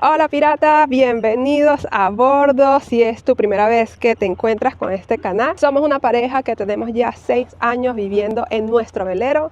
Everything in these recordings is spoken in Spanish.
Hola pirata, bienvenidos a bordo. Si es tu primera vez que te encuentras con este canal, somos una pareja que tenemos ya 6 años viviendo en nuestro velero.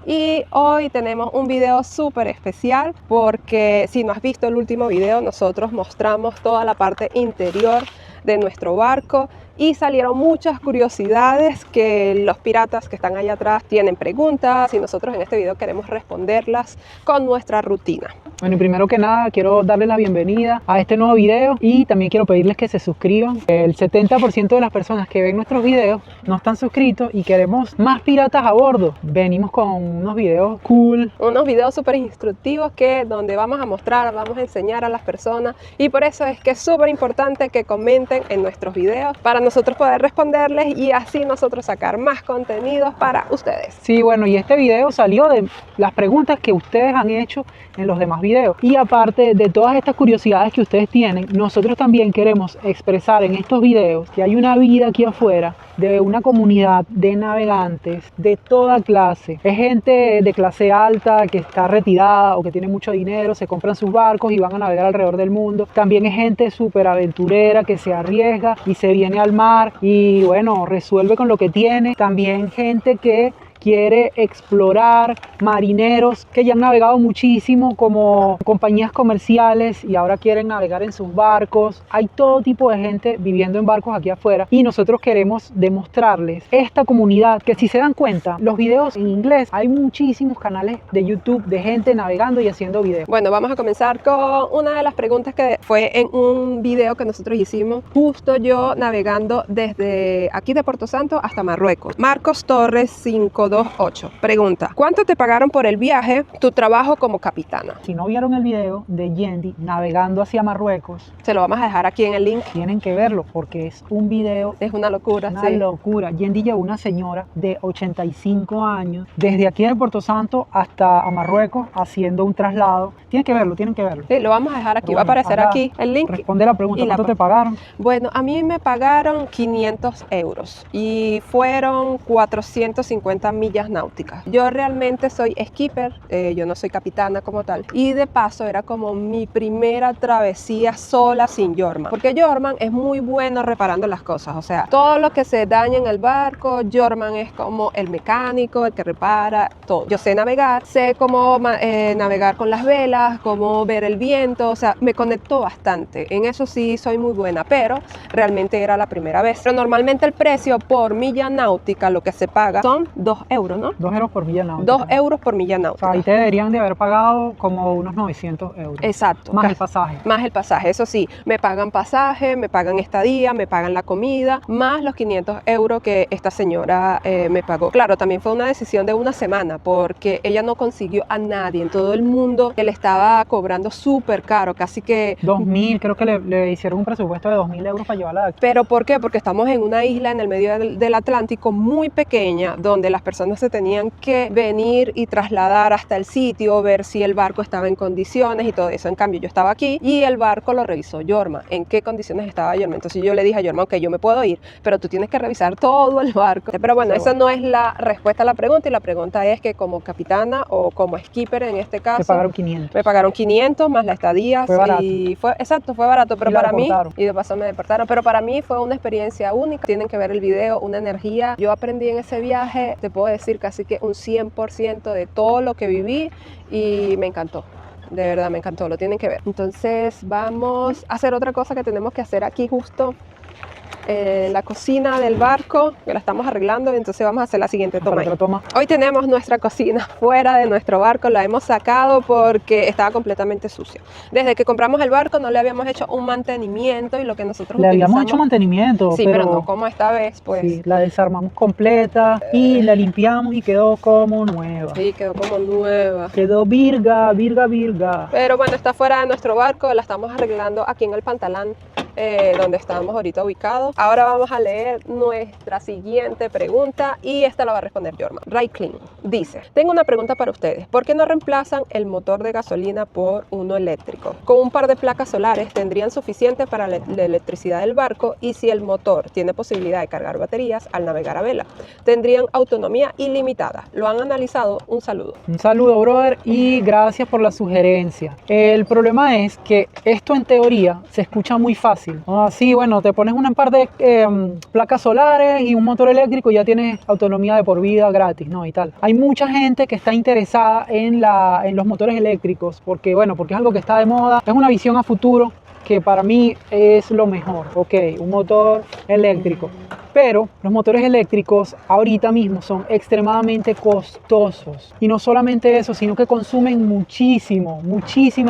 Y hoy tenemos un video súper especial porque si no has visto el último video, nosotros mostramos toda la parte interior de nuestro barco y salieron muchas curiosidades que los piratas que están allá atrás tienen preguntas y nosotros en este video queremos responderlas con nuestra rutina. Bueno, y primero que nada quiero darles la bienvenida a este nuevo video y también quiero pedirles que se suscriban. El 70% de las personas que ven nuestros videos no están suscritos y queremos más piratas a bordo. Venimos con unos videos cool. Unos videos súper instructivos donde vamos a mostrar, vamos a enseñar a las personas y por eso es que es súper importante que comenten en nuestros videos para nosotros poder responderles y así nosotros sacar más contenidos para ustedes. Sí, bueno, y este video salió de las preguntas que ustedes han hecho en los demás videos. Y aparte de todas estas curiosidades que ustedes tienen, nosotros también queremos expresar en estos videos que hay una vida aquí afuera de una comunidad de navegantes de toda clase. Es gente de clase alta que está retirada o que tiene mucho dinero, se compran sus barcos y van a navegar alrededor del mundo. También es gente súper aventurera que se arriesga y se viene al mar y bueno, resuelve con lo que tiene. También gente que quiere explorar, marineros que ya han navegado muchísimo como compañías comerciales y ahora quieren navegar en sus barcos. Hay todo tipo de gente viviendo en barcos aquí afuera y nosotros queremos demostrarles esta comunidad que, si se dan cuenta, los videos en inglés, hay muchísimos canales de YouTube de gente navegando y haciendo videos. Bueno, vamos a comenzar con una de las preguntas que fue en un video que nosotros hicimos, justo yo navegando desde aquí de Puerto Santo hasta Marruecos. Marcos Torres 528 pregunta: ¿cuánto te pagaron por el viaje, tu trabajo como capitana? Si no vieron el video de Yendi navegando hacia Marruecos, se lo vamos a dejar aquí en el link. Tienen que verlo porque es un video. Es una locura, una locura. Yendi llevó una señora de 85 años desde aquí de Puerto Santo hasta Marruecos haciendo un traslado. Tienen que verlo, tienen que verlo. Sí, lo vamos a dejar aquí, bueno, va a aparecer aquí el link. Responde la pregunta, ¿cuánto te pagaron? Bueno, a mí me pagaron 500 euros y fueron 450 millas náuticas. Yo realmente soy skipper, yo no soy capitana como tal, y de paso era como mi primera travesía sola sin Jorman, porque Jorman es muy bueno reparando las cosas, o sea, todo lo que se daña en el barco, Jorman es como el mecánico, el que repara todo. Yo sé navegar, sé cómo navegar con las velas, cómo ver el viento, o sea, me conecto bastante, en eso sí soy muy buena, pero realmente era la primera vez. Pero normalmente el precio por milla náutica, lo que se paga son 2 euros, ¿no? 2 euros por milla náutica. 2 euros por milla náutica. O sea, ahí te deberían de haber pagado como unos 900 euros. Exacto. Más el pasaje. Más el pasaje, eso sí. Me pagan pasaje, me pagan estadía, me pagan la comida, más los 500 euros que esta señora me pagó. Claro, también fue una decisión de una semana porque ella no consiguió a nadie en todo el mundo que le estaba cobrando súper caro, casi que... 2.000, creo que le hicieron un presupuesto de 2.000 euros para llevarla de aquí. ¿Pero por qué? Porque estamos en una isla en el medio del Atlántico muy pequeña, donde las personas se tenían que venir y trasladar hasta el sitio, ver si el barco estaba en condiciones y todo eso. En cambio, yo estaba aquí y el barco lo revisó Jorman. ¿En qué condiciones estaba Jorman? Entonces yo le dije a Jorman, ok, yo me puedo ir, pero tú tienes que revisar todo el barco. Pero bueno, esa no es la respuesta a la pregunta, y la pregunta es que como capitana o como skipper en este caso, me pagaron 500. Me pagaron 500 más la estadía. Fue barato. Y exacto, fue barato, pero para mí, y de paso me deportaron, pero para mí fue una experiencia única. Tienen que ver el video, una energía. Yo aprendí en ese viaje, te puedo decir casi que un 100% de todo lo que viví y me encantó. De verdad me encantó, lo tienen que ver. Entonces vamos a hacer otra cosa que tenemos que hacer aquí justo la cocina del barco, que la estamos arreglando, entonces vamos a hacer la siguiente toma. Hoy tenemos nuestra cocina fuera de nuestro barco, la hemos sacado porque estaba completamente sucia. Desde que compramos el barco no le habíamos hecho un mantenimiento y lo que nosotros le habíamos hecho mantenimiento, sí, pero no como esta vez, pues. Sí, la desarmamos completa y la limpiamos y quedó como nueva. Sí, quedó como nueva. Quedó virga. Pero bueno, está fuera de nuestro barco, la estamos arreglando aquí en el Pantalán. donde estamos ahorita ubicados. Ahora vamos a leer nuestra siguiente pregunta y esta la va a responder Jorman. Raiklin dice, tengo una pregunta para ustedes. ¿Por qué no reemplazan el motor de gasolina por uno eléctrico? Con un par de placas solares tendrían suficiente para la electricidad del barco, y si el motor tiene posibilidad de cargar baterías al navegar a vela, tendrían autonomía ilimitada. ¿Lo han analizado? Un saludo. Un saludo, brother, y gracias por la sugerencia. El problema es que esto en teoría se escucha muy fácil. Sí, bueno, te pones un par de placas solares y un motor eléctrico y ya tienes autonomía de por vida gratis, ¿no? Y tal. Hay mucha gente que está interesada en los motores eléctricos porque, bueno, porque es algo que está de moda. Es una visión a futuro que para mí es lo mejor. Ok, un motor eléctrico. Pero los motores eléctricos ahorita mismo son extremadamente costosos. Y no solamente eso, sino que consumen muchísima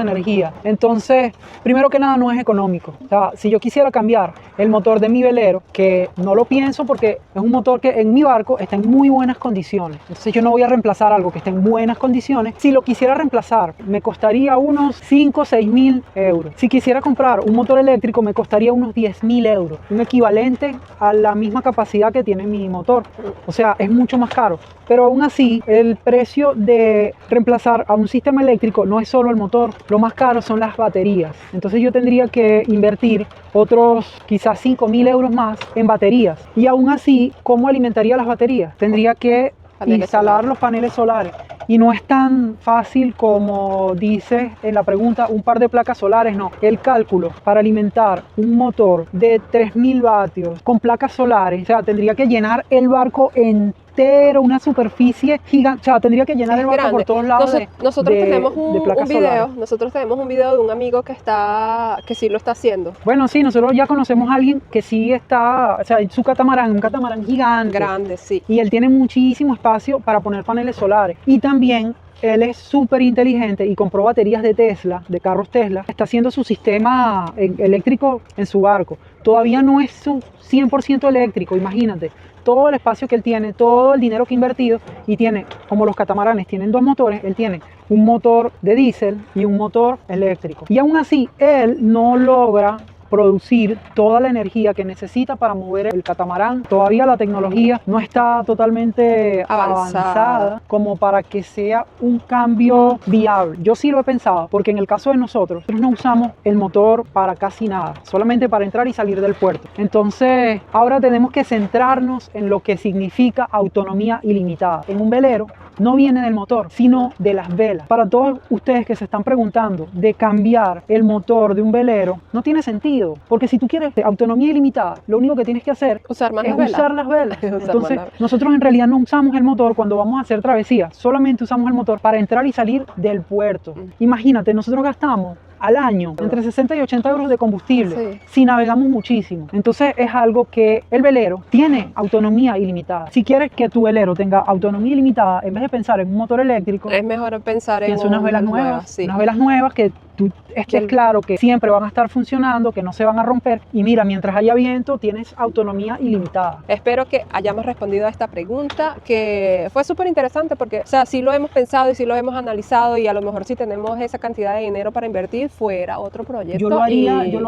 energía. Entonces, primero que nada, no es económico. O sea, si yo quisiera cambiar el motor de mi velero, que no lo pienso porque es un motor que en mi barco está en muy buenas condiciones. Entonces yo no voy a reemplazar algo que esté en buenas condiciones. Si lo quisiera reemplazar, me costaría unos 5 o 6 mil euros. Si quisiera comprar un motor eléctrico, me costaría unos 10 mil euros. Un equivalente a la misma capacidad que tiene mi motor. O sea, es mucho más caro. Pero aún así, el precio de reemplazar a un sistema eléctrico no es solo el motor. Lo más caro son las baterías. Entonces yo tendría que invertir otros quizás 5 mil euros más en baterías. Y aún así, ¿cómo alimentaría las baterías? Tendría que instalar los paneles solares. Y no es tan fácil como dice en la pregunta, un par de placas solares, no. El cálculo para alimentar un motor de 3000 vatios con placas solares, o sea, tendría que llenar el barco entero, una superficie gigante, o sea, tendría que llenar el barco por todos lados. Nosotros tenemos un video de un amigo que sí lo está haciendo. Bueno, sí, nosotros ya conocemos a alguien que sí está, o sea, su catamarán, un catamarán gigante. Grande, sí. Y él tiene muchísimo espacio para poner paneles solares. Y también él es súper inteligente y compró baterías de Tesla, de carros Tesla. Está haciendo su sistema eléctrico en su barco. Todavía no es su 100% eléctrico, imagínate. Todo el espacio que él tiene, todo el dinero que ha invertido, y tiene, como los catamaranes tienen dos motores, él tiene un motor de diésel y un motor eléctrico. Y aún así, él no logra producir toda la energía que necesita para mover el catamarán. Todavía la tecnología no está totalmente avanzada como para que sea un cambio viable. Yo sí lo he pensado, porque en el caso de nosotros no usamos el motor para casi nada, solamente para entrar y salir del puerto. Entonces, ahora tenemos que centrarnos en lo que significa autonomía ilimitada. En un velero no viene del motor, sino de las velas. Para todos ustedes que se están preguntando de cambiar el motor de un velero, no tiene sentido, porque si tú quieres autonomía ilimitada, lo único que tienes que hacer es usar las velas. Entonces, nosotros en realidad no usamos el motor cuando vamos a hacer travesías, solamente usamos el motor para entrar y salir del puerto. Imagínate, nosotros gastamos al año entre 60 y 80 euros de combustible, si navegamos muchísimo. Entonces es algo que el velero tiene autonomía ilimitada. Si quieres que tu velero tenga autonomía ilimitada, en vez de pensar en un motor eléctrico, es mejor pensar en unas velas nuevas, unas velas nuevas que tú estés claro que siempre van a estar funcionando, que no se van a romper, y mira, mientras haya viento tienes autonomía ilimitada. Espero que hayamos respondido a esta pregunta, que fue súper interesante porque, o sea, sí lo hemos pensado y sí lo hemos analizado, y a lo mejor si tenemos esa cantidad de dinero para invertir, fuera otro proyecto. Yo lo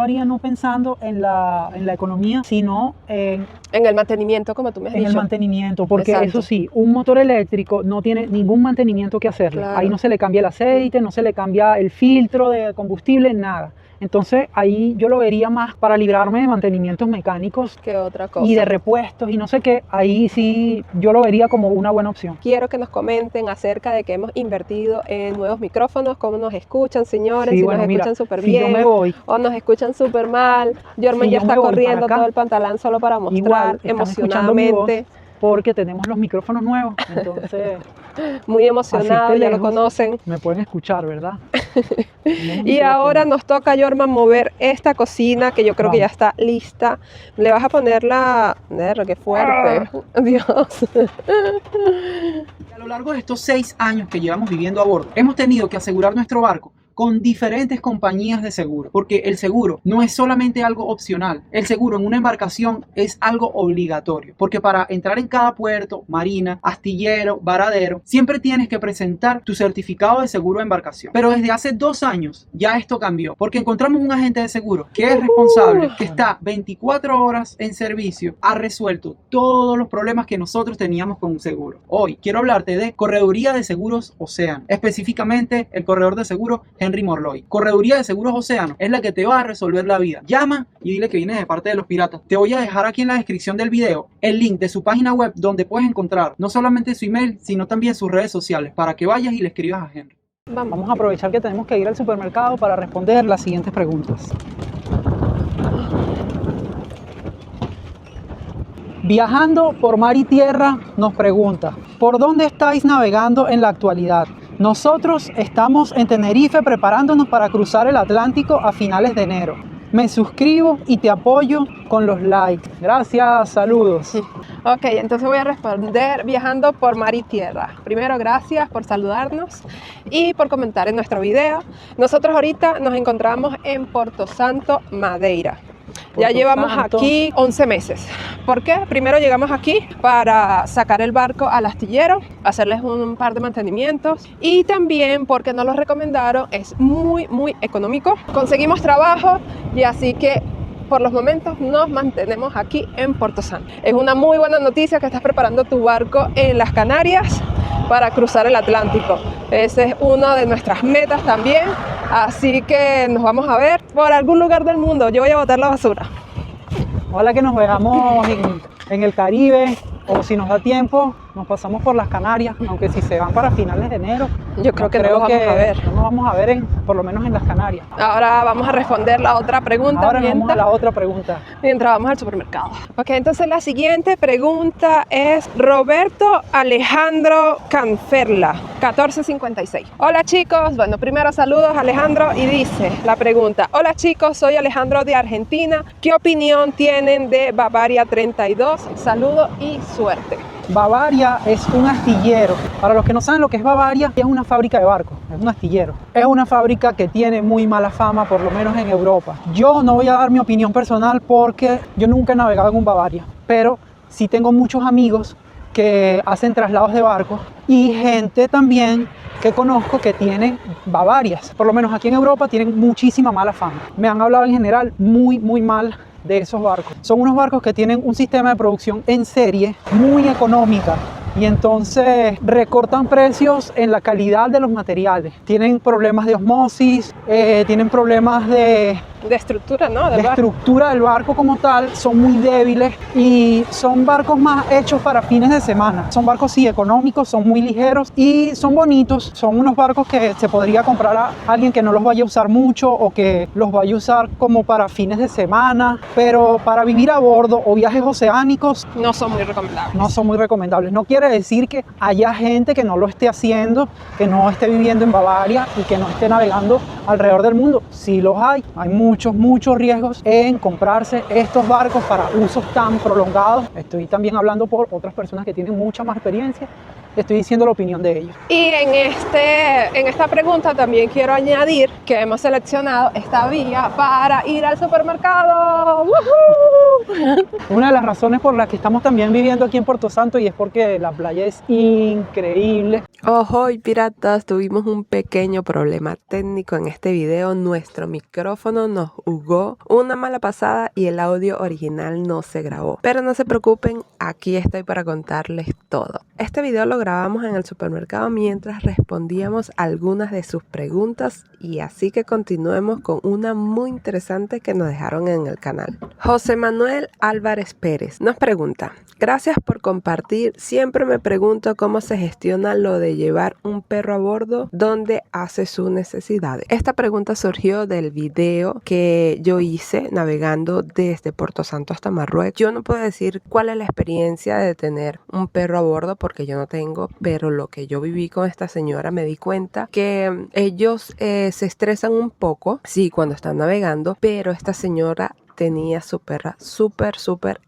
haría no pensando en la economía, sino en el mantenimiento, como tú me has dicho. En el mantenimiento, porque Exacto. Eso sí, un motor eléctrico no tiene ningún mantenimiento que hacerle. Claro. Ahí no se le cambia el aceite, no se le cambia el filtro de combustible, nada. Entonces ahí yo lo vería más para librarme de mantenimientos mecánicos que otra cosa. Y de repuestos y no sé qué. Ahí sí yo lo vería como una buena opción. Quiero que nos comenten acerca de que hemos invertido en nuevos micrófonos, cómo nos escuchan, señores, sí, si bueno, nos escuchan súper bien, yo me voy, o nos escuchan súper mal. Jorman ya está corriendo todo el pantalón solo para mostrar emocionadamente. Porque tenemos los micrófonos nuevos, entonces muy emocionado, ya lo conocen. Me pueden escuchar, ¿verdad? Y ahora nos toca a Jorman mover esta cocina, que yo creo que ya está lista. Le vas a poner la... ¡Qué fuerte! Dios. A lo largo de estos 6 años que llevamos viviendo a bordo, hemos tenido que asegurar nuestro barco con diferentes compañías de seguro, porque el seguro no es solamente algo opcional. El seguro en una embarcación es algo obligatorio, porque para entrar en cada puerto, marina, astillero, varadero, siempre tienes que presentar tu certificado de seguro de embarcación. Pero desde hace 2 años ya esto cambió, porque encontramos un agente de seguro que es responsable, que está 24 horas en servicio, ha resuelto todos los problemas que nosotros teníamos con un seguro. Hoy quiero hablarte de Correduría de Seguros Océano, específicamente el corredor de seguros Henry Morloy. Correduría de Seguros Océano es la que te va a resolver la vida. Llama y dile que vienes de parte de los piratas. Te voy a dejar aquí en la descripción del video el link de su página web donde puedes encontrar no solamente su email, sino también sus redes sociales para que vayas y le escribas a Henry. Vamos a aprovechar que tenemos que ir al supermercado para responder las siguientes preguntas. Viajando por mar y tierra nos pregunta, ¿por dónde estáis navegando en la actualidad? Nosotros estamos en Tenerife preparándonos para cruzar el Atlántico a finales de enero. Me suscribo y te apoyo con los likes. Gracias, saludos. Sí. Ok, entonces voy a responder viajando por mar y tierra. Primero, gracias por saludarnos y por comentar en nuestro video. Nosotros ahorita nos encontramos en Porto Santo, Madeira. Ya llevamos aquí 11 meses. ¿Por qué? Primero llegamos aquí para sacar el barco al astillero, hacerles un par de mantenimientos y también porque nos lo recomendaron, es muy económico. Conseguimos trabajo y así que por los momentos nos mantenemos aquí en Porto Santo. Es una muy buena noticia que estás preparando tu barco en las Canarias para cruzar el Atlántico. Esa es una de nuestras metas también. Así que nos vamos a ver por algún lugar del mundo. Yo voy a botar la basura. Ojalá que nos veamos en el Caribe, o si nos da tiempo, nos pasamos por las Canarias, aunque si se van para finales de enero, yo creo que no nos vamos a ver. No nos vamos a ver por lo menos en las Canarias. Ahora vamos a responder la otra pregunta. Ahora vamos a la otra pregunta. Mientras vamos al supermercado. Ok, entonces la siguiente pregunta es Roberto Alejandro Canferla, 1456. Hola chicos, bueno, primero saludos Alejandro y dice la pregunta. Hola chicos, soy Alejandro de Argentina. ¿Qué opinión tienen de Bavaria 32? Saludos y suerte. Bavaria es un astillero. Para los que no saben lo que es Bavaria, es una fábrica de barcos, es un astillero. Es una fábrica que tiene muy mala fama, por lo menos en Europa. Yo no voy a dar mi opinión personal porque yo nunca he navegado en un Bavaria, pero sí tengo muchos amigos que hacen traslados de barcos y gente también que conozco que tienen Bavarias. Por lo menos aquí en Europa tienen muchísima mala fama. Me han hablado en general muy mal de esos barcos. Son unos barcos que tienen un sistema de producción en serie muy económica y entonces recortan precios en la calidad de los materiales. Tienen problemas de osmosis, tienen problemas de estructura, ¿no? Estructura del barco como tal, son muy débiles y son barcos más hechos para fines de semana. Son barcos sí económicos, son muy ligeros y son bonitos. Son unos barcos que se podría comprar a alguien que no los vaya a usar mucho o que los vaya a usar como para fines de semana, pero para vivir a bordo o viajes oceánicos no son muy recomendables. No son muy recomendables. No quiere decir que haya gente que no lo esté haciendo, que no esté viviendo en Bavaria y que no esté navegando alrededor del mundo. Sí los hay muchos riesgos en comprarse estos barcos para usos tan prolongados. Estoy también hablando por otras personas que tienen mucha más experiencia. Estoy diciendo la opinión de ellos. Y en esta pregunta también quiero añadir que hemos seleccionado esta vía para ir al supermercado. ¡Woohoo! Una de las razones por las que estamos también viviendo aquí en Porto Santo y es porque la playa es increíble. Ojo y piratas, tuvimos un pequeño problema técnico en este video. Nuestro micrófono nos jugó una mala pasada y el audio original no se grabó. Pero no se preocupen, aquí estoy para contarles todo. Este video lo grabamos en el supermercado mientras respondíamos algunas de sus preguntas y así que continuemos con una muy interesante que nos dejaron en el canal. José Manuel Álvarez Pérez nos pregunta: gracias por compartir, siempre me pregunto cómo se gestiona lo de llevar un perro a bordo donde hace sus necesidades. Esta pregunta surgió del video que yo hice navegando desde Porto Santo hasta Marruecos. Yo no puedo decir cuál es la experiencia de tener un perro a bordo porque yo no tengo, pero lo que yo viví con esta señora me di cuenta que ellos se estresan un poco, sí, cuando están navegando, pero esta señora tenía su perra súper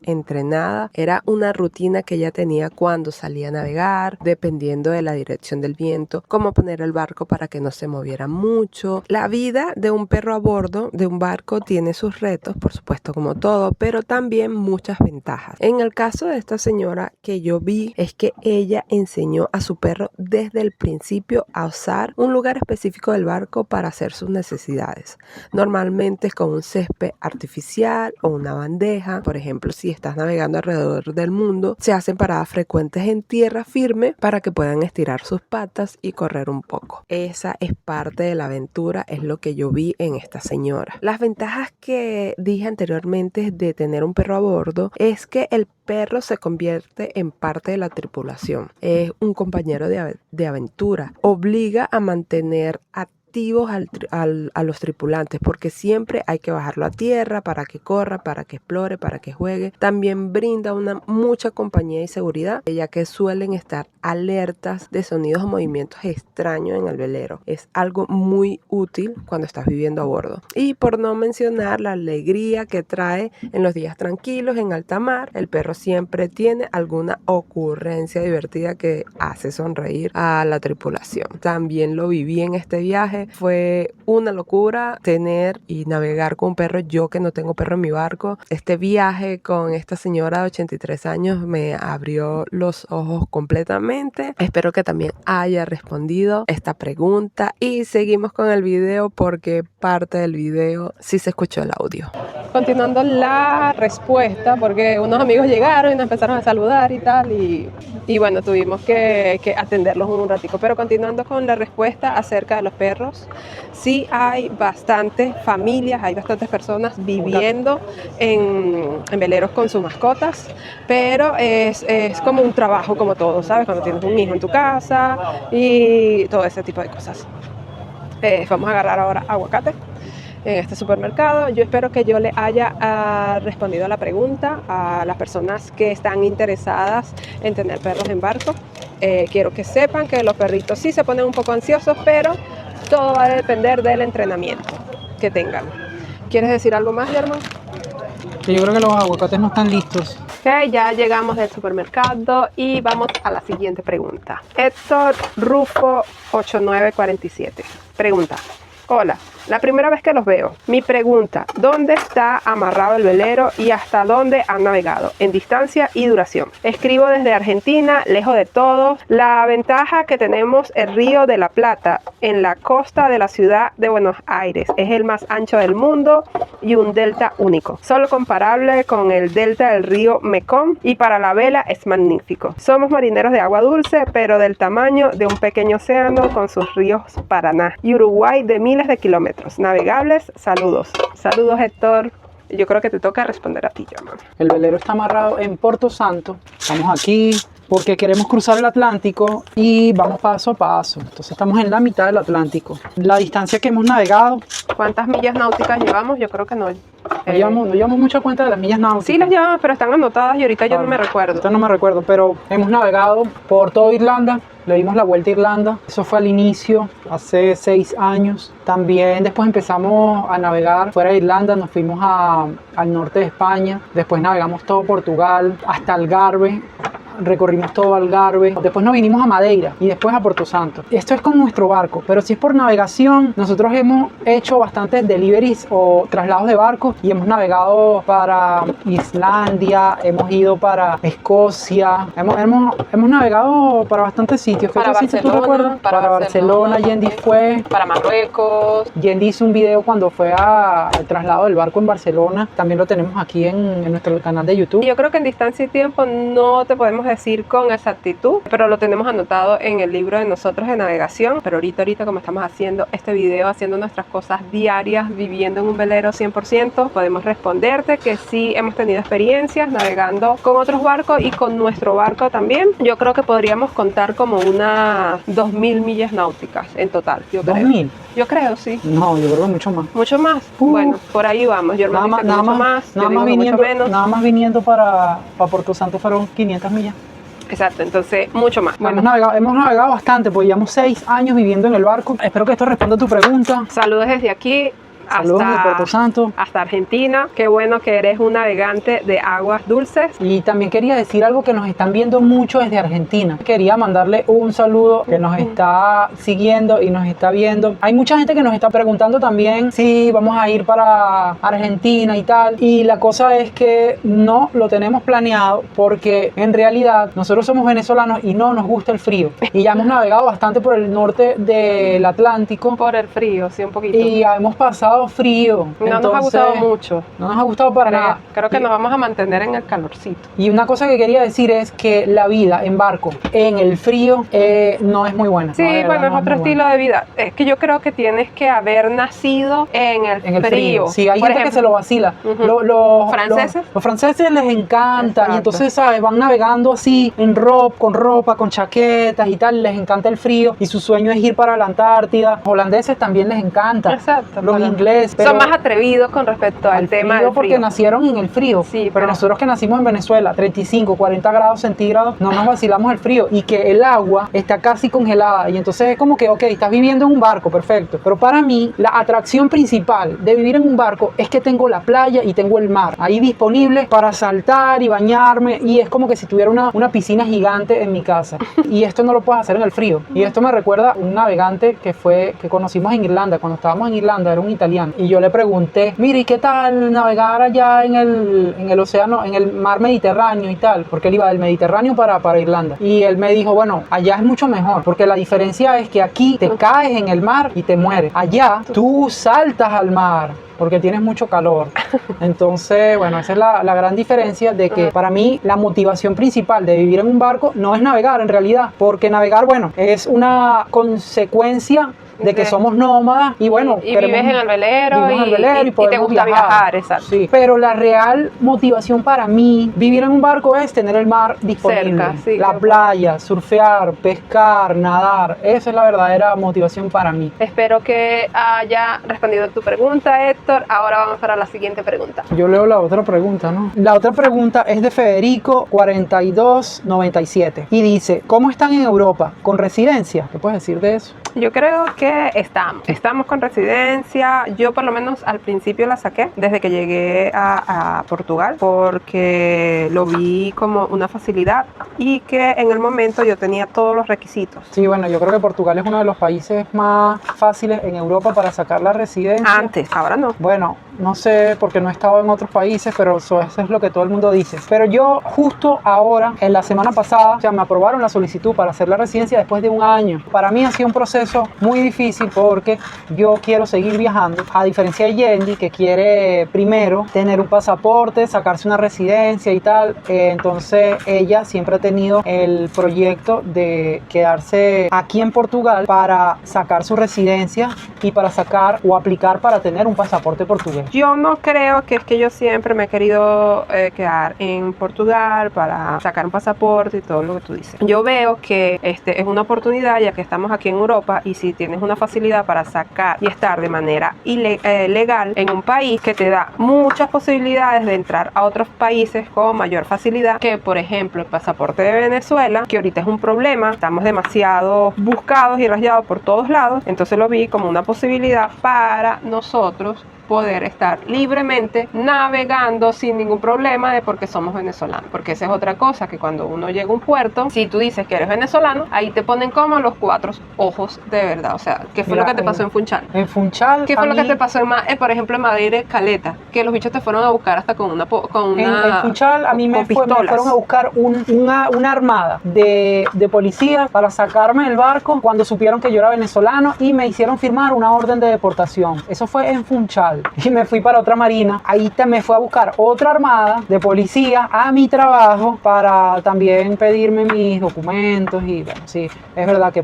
entrenada. Era una rutina que ella tenía cuando salía a navegar, dependiendo de la dirección del viento, cómo poner el barco para que no se moviera mucho. La vida de un perro a bordo de un barco tiene sus retos, por supuesto, como todo, pero también muchas ventajas. En el caso de esta señora que yo vi, es que ella enseñó a su perro desde el principio a usar un lugar específico del barco para hacer sus necesidades. Normalmente es con un césped artificial o una bandeja. Por ejemplo, si estás navegando alrededor del mundo, se hacen paradas frecuentes en tierra firme para que puedan estirar sus patas y correr un poco. Esa es parte de la aventura, es lo que yo vi en esta señora. Las ventajas que dije anteriormente de tener un perro a bordo es que el perro se convierte en parte de la tripulación. Es un compañero de aventura. Obliga a mantener activos a los tripulantes, porque siempre hay que bajarlo a tierra para que corra, para que explore, para que juegue. También brinda mucha compañía y seguridad, ya que suelen estar alertas de sonidos o movimientos extraños en el velero. Es algo muy útil cuando estás viviendo a bordo. Y por no mencionar la alegría que trae en los días tranquilos en alta mar, el perro siempre tiene alguna ocurrencia divertida que hace sonreír a la tripulación. También lo viví en este viaje. Fue una locura tener y navegar con un perro. Yo que no tengo perro en mi barco, este viaje con esta señora de 83 años me abrió los ojos completamente. Espero que también haya respondido esta pregunta y seguimos con el video, porque parte del video sí se escuchó el audio. Continuando la respuesta, porque unos amigos llegaron y nos empezaron a saludar y tal, y bueno, tuvimos que atenderlos un ratico. Pero continuando con la respuesta acerca de los perros, sí hay bastantes familias, hay bastantes personas viviendo en veleros con sus mascotas, pero es como un trabajo como todo, ¿sabes? Cuando tienes un hijo en tu casa y todo ese tipo de cosas. Vamos a agarrar ahora aguacate en este supermercado. Yo espero que yo le haya respondido a la pregunta a las personas que están interesadas en tener perros en barco. Quiero que sepan que los perritos sí se ponen un poco ansiosos, pero todo va a depender del entrenamiento que tengan. ¿Quieres decir algo más, Germán? Que yo creo que los aguacates no están listos. Ok, ya llegamos del supermercado y vamos a la siguiente pregunta. Héctor Rufo 8947 pregunta: hola, la primera vez que los veo. Mi pregunta: ¿dónde está amarrado el velero y hasta dónde han navegado en distancia y duración? Escribo desde Argentina, lejos de todo. La ventaja que tenemos el río de la Plata en la costa de la ciudad de Buenos Aires. Es el más ancho del mundo y un delta único, solo comparable con el delta del río Mekong, y para la vela es magnífico. Somos marineros de agua dulce, pero del tamaño de un pequeño océano, con sus ríos Paraná y Uruguay de miles de kilómetros navegables. Saludos. Saludos, Héctor. Yo creo que te toca responder a ti, Germán. El velero está amarrado en Porto Santo. Estamos aquí porque queremos cruzar el Atlántico y vamos paso a paso. Entonces estamos en la mitad del Atlántico. La distancia que hemos navegado... ¿Cuántas millas náuticas llevamos? Yo creo que no. No llevamos mucha cuenta de las millas náuticas. Sí las llevamos, pero están anotadas y ahorita yo no me recuerdo. Ahorita no me recuerdo, pero hemos navegado por toda Irlanda. Le dimos la vuelta a Irlanda. Eso fue al inicio, hace 6 años. También después empezamos a navegar fuera de Irlanda. Nos fuimos al norte de España. Después navegamos todo Portugal hasta Algarve. Recorrimos todo Algarve, después nos vinimos a Madeira y después a Porto Santo. Esto es con nuestro barco, pero si es por navegación, nosotros hemos hecho bastantes deliveries o traslados de barcos y hemos navegado para Islandia, hemos ido para Escocia, hemos navegado para bastantes sitios. Para Barcelona, para Barcelona, Yendi fue. Para Marruecos. Yendi hizo un video cuando fue al traslado del barco en Barcelona. También lo tenemos aquí en nuestro canal de YouTube. Yo creo que en distancia y tiempo no te podemos decir con exactitud, pero lo tenemos anotado en el libro de nosotros de navegación. Pero ahorita como estamos haciendo este video, haciendo nuestras cosas diarias, viviendo en un velero 100%, podemos responderte que sí hemos tenido experiencias navegando con otros barcos y con nuestro barco también. Yo creo que podríamos contar como unas 2000 millas náuticas en total. Yo creo. ¿2000? Yo creo, sí. No, yo creo que mucho más. ¿Mucho más? Bueno, por ahí vamos. Yo nada más viniendo para Porto Santo fueron 500 millas. Exacto, entonces mucho más. Bueno, hemos navegado bastante, porque llevamos 6 años viviendo en el barco. Espero que esto responda a tu pregunta. Saludos desde aquí, Saludos de Puerto Santo. Hasta Argentina. Qué bueno que eres un navegante de aguas dulces. Y también quería decir algo que nos están viendo mucho desde Argentina. Quería mandarle un saludo que nos está siguiendo y nos está viendo. Hay mucha gente que nos está preguntando también si vamos a ir para Argentina y tal. Y la cosa es que no lo tenemos planeado porque en realidad nosotros somos venezolanos y no nos gusta el frío. Y ya hemos navegado bastante por el norte del Atlántico. Por el frío, sí, un poquito. Y hemos pasado frío. No nos ha gustado mucho. No nos ha gustado para nada. Creo que nos vamos a mantener en el calorcito. Y una cosa que quería decir es que la vida en barco en el frío no es muy buena. Sí, no, bueno, no es otro estilo de vida. Es que yo creo que tienes que haber nacido en el frío. Sí, hay Por gente ejemplo, que se lo vacila. ¿franceses? Los franceses les encanta. Exacto. Y entonces, ¿sabes? Van navegando así en ropa, con chaquetas y tal. Les encanta el frío y su sueño es ir para la Antártida. Los holandeses también les encanta. Exacto. Los ingleses. Son más atrevidos con respecto al tema del frío. Porque nacieron en el frío. Sí, pero nosotros que nacimos en Venezuela, 35, 40 grados centígrados, no nos vacilamos el frío y que el agua está casi congelada. Y entonces es como que, ok, estás viviendo en un barco, perfecto. Pero para mí, la atracción principal de vivir en un barco es que tengo la playa y tengo el mar ahí disponible para saltar y bañarme. Y es como que si tuviera una piscina gigante en mi casa. Y esto no lo puedes hacer en el frío. Y esto me recuerda a un navegante que conocimos en Irlanda. Cuando estábamos en Irlanda, era un italiano. Y yo le pregunté, mire, ¿y qué tal navegar allá en el océano, en el mar Mediterráneo y tal? Porque él iba del Mediterráneo para Irlanda. Y él me dijo, bueno, allá es mucho mejor. Porque la diferencia es que aquí te caes en el mar y te mueres. Allá tú saltas al mar porque tienes mucho calor. Entonces, bueno, esa es la gran diferencia de que para mí la motivación principal de vivir en un barco no es navegar en realidad, porque navegar, bueno, es una consecuencia de que somos nómadas y bueno, y vives en el velero y te gusta viajar, exacto. Sí, pero la real motivación para mí, vivir en un barco es tener el mar disponible, cerca, sí, la playa, surfear, pescar, nadar. Esa es la verdadera motivación para mí. Espero que haya respondido a tu pregunta, Héctor. Ahora vamos para la siguiente pregunta. Yo leo la otra pregunta, ¿no? La otra pregunta es de Federico 4297 y dice, ¿cómo están en Europa? ¿Con residencia? ¿Qué puedes decir de eso? Yo creo que estamos con residencia. Yo por lo menos al principio la saqué desde que llegué a Portugal porque lo vi como una facilidad y que en el momento yo tenía todos los requisitos. Sí, bueno, yo creo que Portugal es uno de los países más fáciles en Europa para sacar la residencia. Antes, ahora no. Bueno, no sé porque no he estado en otros países, pero eso es lo que todo el mundo dice. Pero yo justo ahora, en la semana pasada, o sea, me aprobaron la solicitud para hacer la residencia después de un año. Para mí ha sido un proceso muy difícil porque yo quiero seguir viajando, a diferencia de Yendi, que quiere primero tener un pasaporte, sacarse una residencia y tal. Entonces ella siempre ha tenido el proyecto de quedarse aquí en Portugal para sacar su residencia y para sacar o aplicar para tener un pasaporte portugués. Yo no creo que es que yo siempre me he querido quedar en Portugal para sacar un pasaporte y todo lo que tú dices. Yo veo que es una oportunidad ya que estamos aquí en Europa y si tienes una facilidad para sacar y estar de manera legal en un país que te da muchas posibilidades de entrar a otros países con mayor facilidad que por ejemplo el pasaporte de Venezuela, que ahorita es un problema, estamos demasiado buscados y rayados por todos lados, entonces lo vi como una posibilidad para nosotros poder estar libremente navegando sin ningún problema de porque somos venezolanos, porque esa es otra cosa, que cuando uno llega a un puerto, si tú dices que eres venezolano, ahí te ponen como los cuatro ojos de verdad. O sea, ¿qué fue lo que te pasó en Funchal? En Funchal, ¿qué fue lo que te pasó por ejemplo en Madeira Caleta? Que los bichos te fueron a buscar hasta con una en Funchal a mí me fueron a buscar una armada de policías para sacarme del barco cuando supieron que yo era venezolano y me hicieron firmar una orden de deportación. Eso fue en Funchal. Y me fui para otra marina. Ahí me fue a buscar otra armada de policía a mi trabajo para también pedirme mis documentos. Y bueno, sí, es verdad que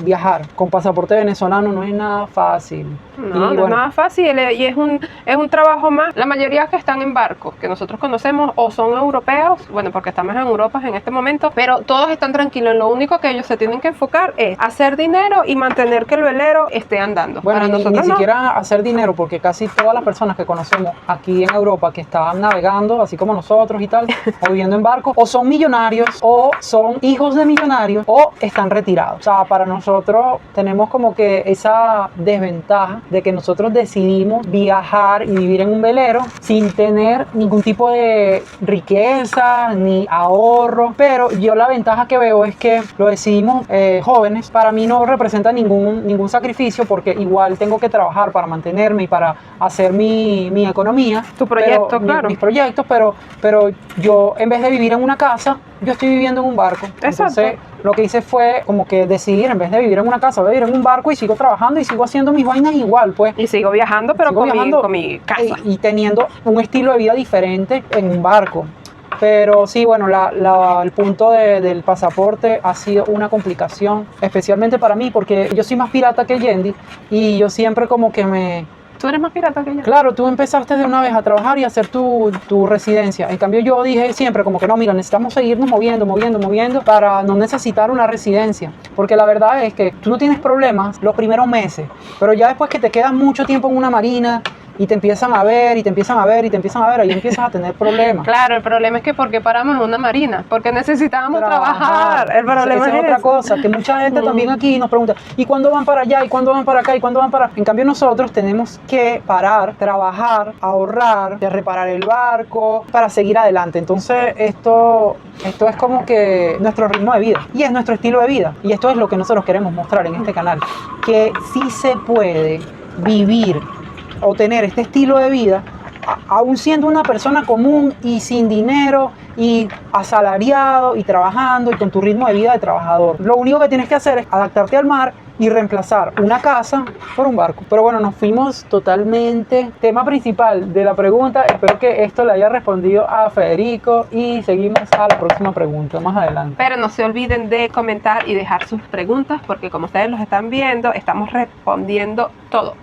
viajar con pasaporte venezolano no es nada fácil. No es nada fácil y es un trabajo más. La mayoría que están en barcos que nosotros conocemos o son europeos, bueno, porque estamos en Europa en este momento, pero todos están tranquilos. Lo único que ellos se tienen que enfocar es hacer dinero y mantener que el velero esté andando. Bueno, ni siquiera hacer dinero, porque casi casi todas las personas que conocemos aquí en Europa que están navegando, así como nosotros y tal, o viviendo en barcos, o son millonarios, o son hijos de millonarios, o están retirados. O sea, para nosotros tenemos como que esa desventaja de que nosotros decidimos viajar y vivir en un velero sin tener ningún tipo de riqueza ni ahorro, pero yo la ventaja que veo es que lo decidimos jóvenes. Para mí no representa ningún sacrificio porque igual tengo que trabajar para mantenerme y para hacer mi economía. Tu proyecto, claro. Mis proyectos, pero yo en vez de vivir en una casa, yo estoy viviendo en un barco. Exacto. Entonces lo que hice fue como que decidir, en vez de vivir en una casa, voy a vivir en un barco y sigo trabajando y sigo haciendo mis vainas igual, pues. Y sigo viajando, pero con mi casa. Y teniendo un estilo de vida diferente en un barco. Pero sí, bueno, el punto del pasaporte ha sido una complicación, especialmente para mí, porque yo soy más pirata que Yendi y yo siempre como que ¿Tú eres más pirata que yo? Claro, tú empezaste de una vez a trabajar y a hacer tu residencia. En cambio, yo dije siempre como que no, mira, necesitamos seguirnos moviendo para no necesitar una residencia. Porque la verdad es que tú no tienes problemas los primeros meses, pero ya después que te quedas mucho tiempo en una marina y te empiezan a ver, ahí empiezas a tener problemas. Claro, el problema es que porque paramos en una marina, porque necesitábamos trabajar. El problema es otra cosa, que mucha gente también aquí nos pregunta, ¿y cuándo van para allá? ¿Y cuándo van para acá? ¿Y cuándo van para...? En cambio nosotros tenemos que parar, trabajar, ahorrar, reparar el barco para seguir adelante. Entonces esto es como que nuestro ritmo de vida y es nuestro estilo de vida. Y esto es lo que nosotros queremos mostrar en este canal, que sí se puede vivir o tener este estilo de vida aún siendo una persona común y sin dinero y asalariado y trabajando y con tu ritmo de vida de trabajador. Lo único que tienes que hacer es adaptarte al mar y reemplazar una casa por un barco. Pero bueno, nos fuimos totalmente. Tema principal de la pregunta, espero que esto le haya respondido a Federico y seguimos a la próxima pregunta más adelante. Pero no se olviden de comentar y dejar sus preguntas porque como ustedes los están viendo, estamos respondiendo todo.